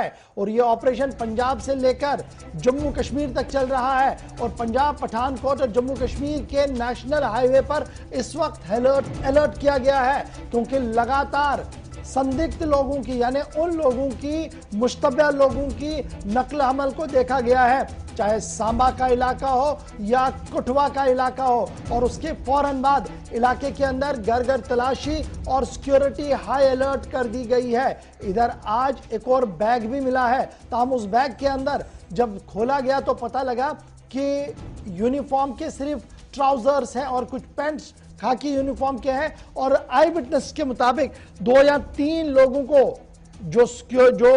है और ये ऑपरेशन पंजाब से लेकर जम्मू कश्मीर तक चल रहा है और पंजाब, पठानकोट और जम्मू कश्मीर के नेशनल हाईवे पर इस वक्त अलर्ट किया गया है क्योंकि लगातार संदिग्ध लोगों की यानी उन लोगों की, मुश्तबा लोगों की नकल हमल को देखा गया है, चाहे सांबा का इलाका हो या कठुआ का इलाका हो, और उसके फौरन बाद इलाके के अंदर घर घर तलाशी और सिक्योरिटी हाई अलर्ट कर दी गई है। इधर आज एक और बैग भी मिला है, ताहम उस बैग के अंदर जब खोला गया तो पता लगा कि यूनिफॉर्म के सिर्फ ट्राउजर्स हैं और कुछ पैंट्स खाकी यूनिफॉर्म के हैं और आई विटनेस के मुताबिक 2 या 3 लोगों को जो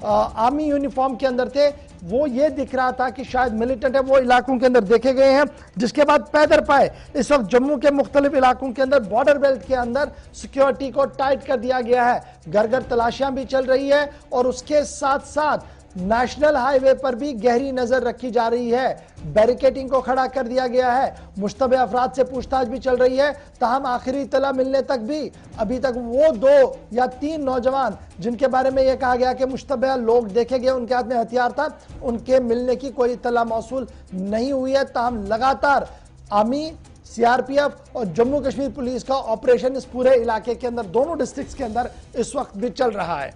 आर्मी यूनिफॉर्म के अंदर थे वो ये दिख रहा था कि शायद मिलिटेंट है, वो इलाकों के अंदर देखे गए हैं, जिसके बाद पैदर पाए इस वक्त जम्मू के मुख्तलिफ इलाकों के अंदर बॉर्डर बेल्ट के अंदर सिक्योरिटी को टाइट कर दिया गया है। घर घर तलाशियां भी चल रही है और उसके साथ साथ नेशनल हाईवे पर भी गहरी नजर रखी जा रही है, बैरिकेडिंग को खड़ा कर दिया गया है, मुश्तबे अफराद से पूछताछ भी चल रही है। ताहम आखिरी इत्तला मिलने तक भी अभी तक वो 2 या 3 नौजवान जिनके बारे में यह कहा गया कि मुश्तबे लोग देखे गए, उनके हाथ में हथियार था, उनके मिलने की कोई इत्तला मौसूल नहीं हुई है। ताहम लगातार आर्मी, सीआरपीएफ और जम्मू कश्मीर पुलिस का ऑपरेशन इस पूरे इलाके के अंदर, दोनों डिस्ट्रिक्ट्स के अंदर इस वक्त भी चल रहा है।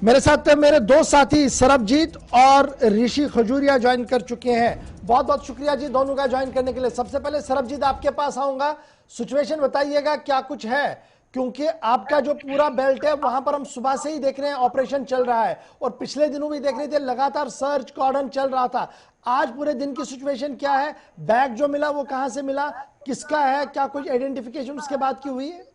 मेरे साथ मेरे 2 साथी सरबजीत और ऋषि खजूरिया ज्वाइन कर चुके हैं। बहुत बहुत शुक्रिया जी दोनों का ज्वाइन करने के लिए। सबसे पहले सरबजीत आपके पास आऊंगा, सिचुएशन बताइएगा क्या कुछ है, क्योंकि आपका जो पूरा बेल्ट है वहां पर हम सुबह से ही देख रहे हैं ऑपरेशन चल रहा है और पिछले दिनों भी देख रहे थे लगातार सर्च कॉर्डन चल रहा था। आज पूरे दिन की सिचुएशन क्या है, बैग जो मिला वो कहां से मिला, किसका है, क्या कुछ आइडेंटिफिकेशन उसके बाद की हुई है?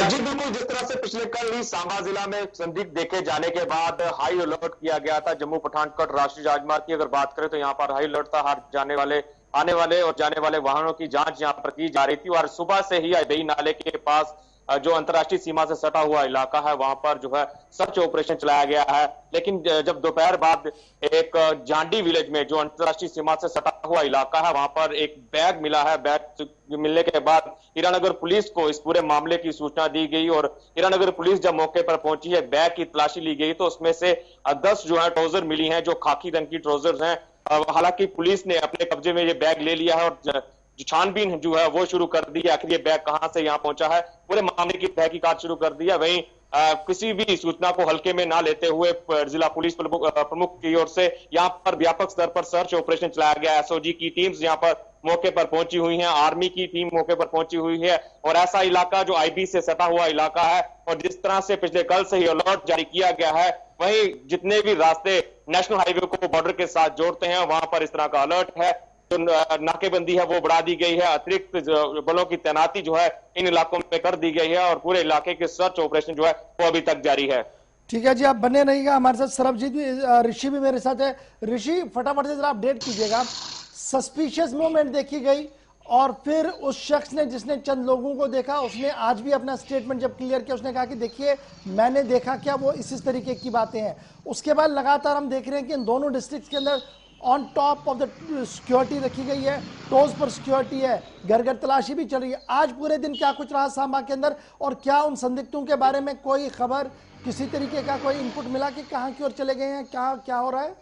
जी बिल्कुल, जिस तरह से पिछले कल ही सांबा जिला में संदिग्ध देखे जाने के बाद हाई अलर्ट किया गया था जम्मू पठानकोट राष्ट्रीय राजमार्ग की अगर बात करें तो यहाँ पर हाई अलर्ट था, हर आने वाले और जाने वाले वाहनों की जांच यहाँ पर की जा रही थी और सुबह से ही अदई नाले के पास जो अंतर्राष्ट्रीय सीमा से सटा हुआ इलाका है वहां पर जो है सर्च ऑपरेशन चलाया गया है। लेकिन जब दोपहर बाद एक जांडी विलेज में जो अंतर्राष्ट्रीय सीमा से सटा हुआ इलाका है वहां पर एक बैग मिला है। बैग मिलने के बाद हीरानगर पुलिस को इस पूरे मामले की सूचना दी गई और हीरानगर पुलिस जब मौके पर पहुंची है, बैग की तलाशी ली गई तो उसमें से 10 जो है ट्राउजर मिली हैं जो खाकी रंग की ट्राउजर हैं। हालांकि पुलिस ने अपने कब्जे में ये बैग ले लिया है और छानबीन जो है वो शुरू कर दी है, आखिर ये बैग कहां से यहां पहुंचा है, पूरे मामले की तहकीकात शुरू कर दी है। वहीं किसी भी सूचना को हल्के में ना लेते हुए जिला पुलिस प्रमुख की ओर से यहां पर व्यापक स्तर पर सर्च ऑपरेशन चलाया गया। एसओजी की टीम्स यहां पर मौके पर पहुंची हुई हैं, आर्मी की टीम मौके पर पहुंची हुई है और ऐसा इलाका जो आईबी से सटा हुआ इलाका है और जिस तरह से पिछले कल से ही अलर्ट जारी किया गया है, वहीं जितने भी रास्ते नेशनल हाईवे को बॉर्डर के साथ जोड़ते हैं वहां पर इस तरह का अलर्ट है। जो नाकेबंदी है वो बढ़ा दी गई है, अतिरिक्त बलों की तैनाती जो है इन इलाकों में कर दी गई है और पूरे इलाके के सर्च ऑपरेशन जो है वो अभी तक जारी है। ठीक है जी, आप बने रहिएगा हमारे साथ। सरबजीत भी, ऋषि भी मेरे साथ है। ऋषि फटाफट से जरा अपडेट कीजिएगा, सस्पिशियस मूवमेंट देखी गई और फिर उस शख्स ने जिसने चंद लोगों को देखा उसने आज भी अपना स्टेटमेंट जब क्लियर किया उसने कहा कि देखिए मैंने देखा क्या, वो इस तरीके की बातें हैं। उसके बाद लगातार हम देख रहे हैं कि इन दोनों डिस्ट्रिक्ट के अंदर on top of the security रखी गई है, टोज पर सिक्योरिटी है, घर घर तलाशी भी चल रही है। आज पूरे दिन क्या कुछ रहा सांबा के अंदर और क्या उन संदिग्धों के बारे में कोई खबर, किसी तरीके का कोई इनपुट मिला कि कहां की ओर चले गए हैं, क्या हो रहा है?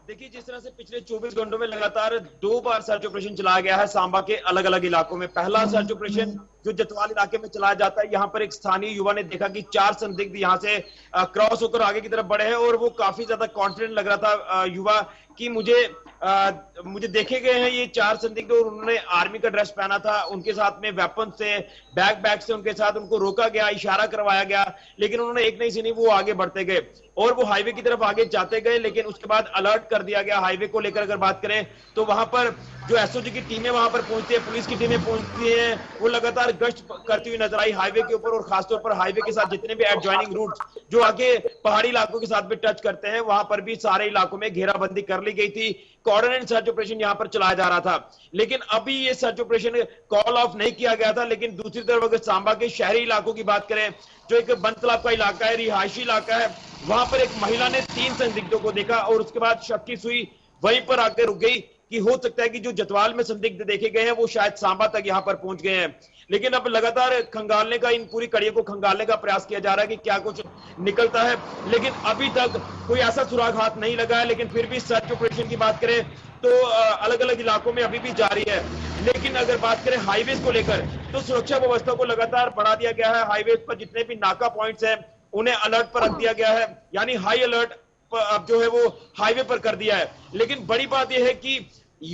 देखिए, जिस तरह से पिछले 24 घंटों में लगातार 2 बार सर्च ऑपरेशन चलाया गया है सांबा के अलग अलग इलाकों में। पहला सर्च ऑपरेशन जो जतवाल इलाके में चलाया जाता है, यहाँ पर एक स्थानीय युवा ने देखा कि 4 संदिग्ध यहाँ से क्रॉस होकर आगे की तरफ बढ़े हैं और वो काफी ज्यादा कॉन्फिडेंट लग रहा था युवा कि मुझे देखे गए हैं ये 4 संदिग्ध और उन्होंने आर्मी का ड्रेस पहना था, उनके साथ में वेपन से बैग से उनके साथ उनको रोका गया, इशारा करवाया गया, लेकिन उन्होंने एक नहीं सुनी, वो आगे बढ़ते गए और वो हाईवे की तरफ आगे जाते गए। लेकिन उसके बाद अलर्ट कर दिया गया हाईवे को लेकर। अगर बात करें तो वहां पर जो एसओजी की टीमें वहां पर पहुंचती है, पुलिस की टीमें पहुंचती हैं, वो लगातार गश्त करती हुई नजर आई हाईवे के ऊपर और खासतौर पर हाईवे के साथ जितने भी एडजॉइनिंग रूट्स जो आगे पहाड़ी इलाकों के साथ भी टच करते हैं वहां पर भी सारे इलाकों में घेराबंदी कर ली गई थी। कोऑर्डिनेट सर्च ऑपरेशन यहां पर चलाया जा रहा था, लेकिन अभी ये सर्च ऑपरेशन कॉल ऑफ नहीं किया गया था। लेकिन दूसरी तरफ अगर सांबा के शहरी इलाकों की बात करें, जो एक बनतलाब का इलाका है, रिहायशी इलाका है, वहां पर एक महिला ने 3 संदिग्धों को देखा और उसके बाद शक की सुई वहीं पर आकर रुक गई कि हो सकता है कि जो जतवाल में संदिग्ध देखे गए हैं वो शायद सांबा तक यहां पर पहुंच गए हैं। लेकिन अब लगातार खंगालने का, इन पूरी कड़ियों को खंगालने का प्रयास किया जा रहा है कि क्या कुछ निकलता है, लेकिन अभी तक कोई ऐसा सुराग हाथ नहीं लगा है। लेकिन फिर भी सर्च ऑपरेशन की बात करें तो अलग अलग इलाकों में अभी भी जारी है। लेकिन अगर बात करें हाईवे को लेकर तो सुरक्षा व्यवस्था को लगातार बढ़ा दिया गया है। हाईवे पर जितने भी नाका पॉइंट्स हैं उन्हें अलर्ट पर रख दिया गया है, यानी हाई अलर्ट अब जो है वो हाईवे पर कर दिया है। लेकिन बड़ी बात यह है कि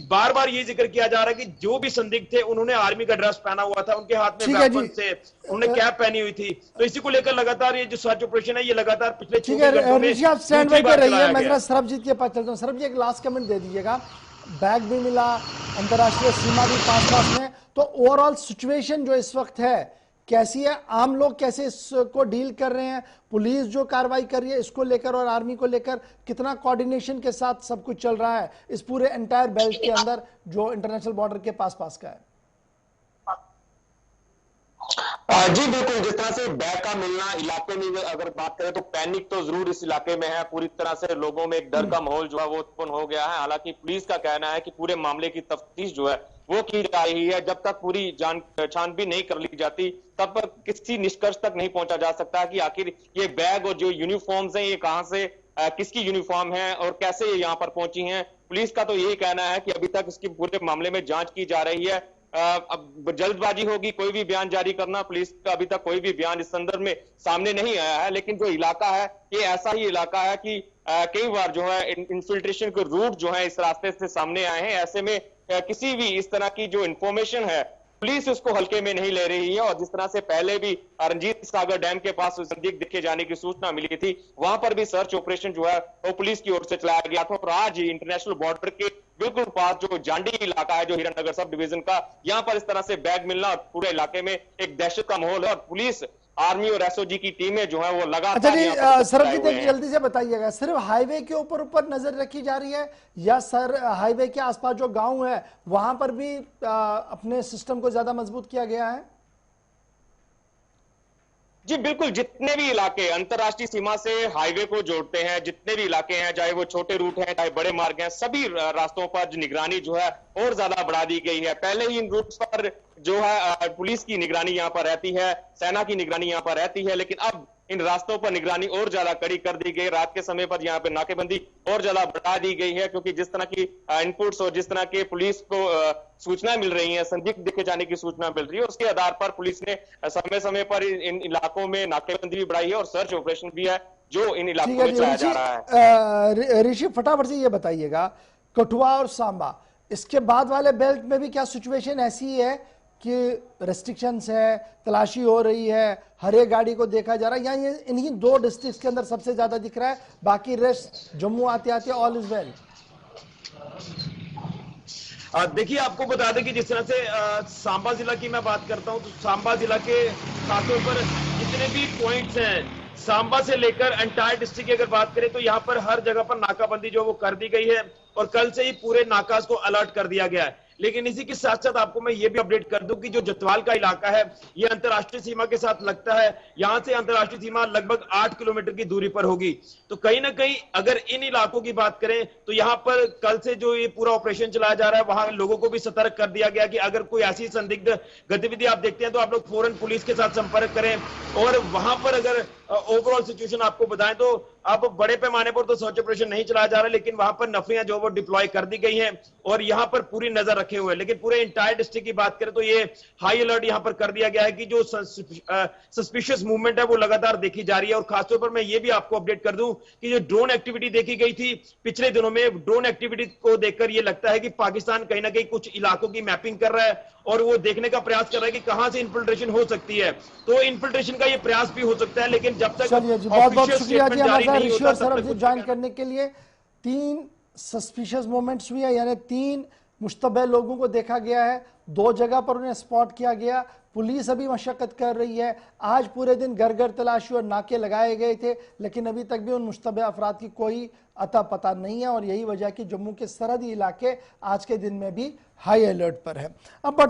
बार बार ये जिक्र किया जा रहा है कि जो भी संदिग्ध थे उन्होंने आर्मी का ड्रेस पहना हुआ था, उनके हाथ में वेपन थे, उन्होंने कैप पहनी हुई थी। तो इसी को लेकर लगातार ये जो सर्च ऑपरेशन है ये लगातार पिछले 24 घंटों में आप स्टैंड बाय पर रहिए। मैं जरा सरबजीत के पास चलता हूं। सरबजीत, एक लास्ट कमेंट दे दीजिएगा। बैग भी मिला, अंतर्राष्ट्रीय सीमा भी पास में, तो ओवरऑल सिचुएशन जो इस वक्त है कैसी है? आम लोग कैसे इसको डील कर रहे हैं? पुलिस जो कार्रवाई कर रही है इसको लेकर और आर्मी को लेकर कितना कोऑर्डिनेशन के साथ सब कुछ चल रहा है इस पूरे एंटायर बेल्ट के अंदर जो इंटरनेशनल बॉर्डर के पास का है? जी बिल्कुल, जिस तरह से बैग का मिलना इलाके में अगर बात करें तो पैनिक तो जरूर इस इलाके में है। पूरी तरह से लोगों में एक डर का माहौल जो है वो उत्पन्न हो गया है। हालांकि पुलिस का कहना है कि पूरे मामले की तफ्तीश जो है वो की जा रही है। जब तक पूरी छानबीन नहीं कर ली जाती तब तक किसी निष्कर्ष तक नहीं पहुंचा जा सकता कि आखिर ये बैग और जो यूनिफॉर्म्स हैं ये कहां से किसकी यूनिफॉर्म है और कैसे ये यहाँ पर पहुंची हैं। पुलिस का तो यही कहना है कि अभी तक इसकी पूरे मामले में जांच की जा रही है। अब जल्दबाजी होगी कोई भी बयान जारी करना। पुलिस का अभी तक कोई भी बयान इस संदर्भ में सामने नहीं आया है। लेकिन जो इलाका है ये ऐसा ही इलाका है कि कई बार जो है इन्फिल्ट्रेशन के रूट जो है इस रास्ते से सामने आए हैं। ऐसे में किसी भी इस तरह की जो इंफॉर्मेशन है पुलिस उसको हल्के में नहीं ले रही है। और जिस तरह से पहले भी रंजीत सागर डैम के पास संदिग्ध दिखे जाने की सूचना मिली थी, वहां पर भी सर्च ऑपरेशन जो है वो पुलिस की ओर से चलाया गया था। और आज इंटरनेशनल बॉर्डर के बिल्कुल पास जो जांडी इलाका है, जो हिरननगर सब डिवीजन का, यहाँ पर इस तरह से बैग मिलना और पूरे इलाके में एक दहशत का माहौल है। और पुलिस, आर्मी और एसओजी की टीमें जो है वो लगातार। सरबजीत, जल्दी से बताइएगा, सिर्फ हाईवे के ऊपर नजर रखी जा रही है या सर हाईवे के आसपास जो गांव है वहां पर भी अपने सिस्टम को ज्यादा मजबूत किया गया है? जी बिल्कुल, जितने भी इलाके अंतर्राष्ट्रीय सीमा से हाईवे को जोड़ते हैं, जितने भी इलाके हैं, चाहे वो छोटे रूट हैं चाहे बड़े मार्ग हैं, सभी रास्तों पर जो निगरानी जो है और ज्यादा बढ़ा दी गई है। पहले ही इन रूट्स पर जो है पुलिस की निगरानी यहाँ पर रहती है, सेना की निगरानी यहाँ पर रहती है, लेकिन अब इन रास्तों पर निगरानी और ज्यादा कड़ी कर दी गई। रात के समय पर यहाँ पे नाकेबंदी और ज्यादा बढ़ा दी गई है, क्योंकि जिस तरह की इनपुट्स और जिस तरह के पुलिस को सूचना मिल रही है, संदिग्ध दिखे जाने की सूचना मिल रही है, उसके आधार पर पुलिस ने समय समय पर इन इलाकों में नाकेबंदी भी बढ़ाई है और सर्च ऑपरेशन भी है जो इन इलाकों में चलाया जा रहा है। ऋषि, फटाफट से ये बताइएगा, कठुआ और सांबा इसके बाद वाले बेल्ट में भी क्या सिचुएशन ऐसी है कि रेस्ट्रिक्शंस है, तलाशी हो रही है, हर एक गाड़ी को देखा जा रहा है, या ये इन्हीं दो डिस्ट्रिक्ट्स के अंदर सबसे ज्यादा दिख रहा है, बाकी रेस्ट जम्मू आते आते ऑल इज वेल? देखिए, आपको बता दें कि जिस तरह से सांबा जिला की मैं बात करता हूं तो सांबा जिला के खासतौर पर जितने भी पॉइंट्स हैं, सांबा से लेकर एंटायर डिस्ट्रिक्ट की अगर बात करें तो यहाँ पर हर जगह पर नाकाबंदी जो वो कर दी गई है और कल से ही पूरे नाकाज को अलर्ट कर दिया गया है। लेकिन इसी के साथ साथ आपको मैं ये भी अपडेट कर दूं कि जो जतवाल का इलाका है ये अंतर्राष्ट्रीय सीमा के साथ लगता है। यहां से अंतर्राष्ट्रीय सीमा लगभग 8 किलोमीटर की दूरी पर होगी। तो कहीं ना कहीं अगर इन इलाकों की बात करें तो यहां पर कल से जो ये पूरा ऑपरेशन चलाया जा रहा है वहां लोगों को भी सतर्क कर दिया गया कि अगर कोई ऐसी संदिग्ध गतिविधि आप देखते हैं तो आप लोग फौरन पुलिस के साथ संपर्क करें। और वहां पर अगर ओवरऑल सिचुएशन आपको बताएं तो अब बड़े पैमाने पर तो सर्च ऑपरेशन नहीं चलाया जा रहा, लेकिन वहां पर नफरियां जो वो डिप्लॉय कर दी गई हैं और यहां पर पूरी नजर रखे हुए। लेकिन पूरे इंटायर डिस्ट्रिक्ट की बात करें तो ये हाई अलर्ट यहां पर कर दिया गया है कि जो सस्पिशियस मूवमेंट है वो लगातार देखी जा रही है। और खासतौर पर मैं ये भी आपको अपडेट कर दूं कि जो ड्रोन एक्टिविटी देखी गई थी पिछले दिनों में, ड्रोन एक्टिविटी को देखकर ये लगता है कि पाकिस्तान कहीं ना कहीं कुछ इलाकों की मैपिंग कर रहा है और वो देखने का प्रयास कर रहा है कि कहां से इन्फिल्ट्रेशन हो सकती है। तो इन्फिल्ट्रेशन का ये प्रयास भी हो सकता है, लेकिन जब तक बहुत बहुत शुक्रिया जी हमारे ऋषि और सरबजीत ज्वाइन करने के लिए। 3 सस्पिशियस मोमेंट्स हुई है, यानी 3 मुश्तबह लोगों को देखा गया है, 2 जगह पर उन्हें स्पॉट किया गया। पुलिस अभी मशक्कत कर रही है। आज पूरे दिन घर घर तलाशी और नाके लगाए गए थे, लेकिन अभी तक भी उन मुश्तबह अफराद की कोई अता पता नहीं है और यही वजह कि जम्मू के सरहदी इलाके आज के दिन में भी हाई अलर्ट पर है। अब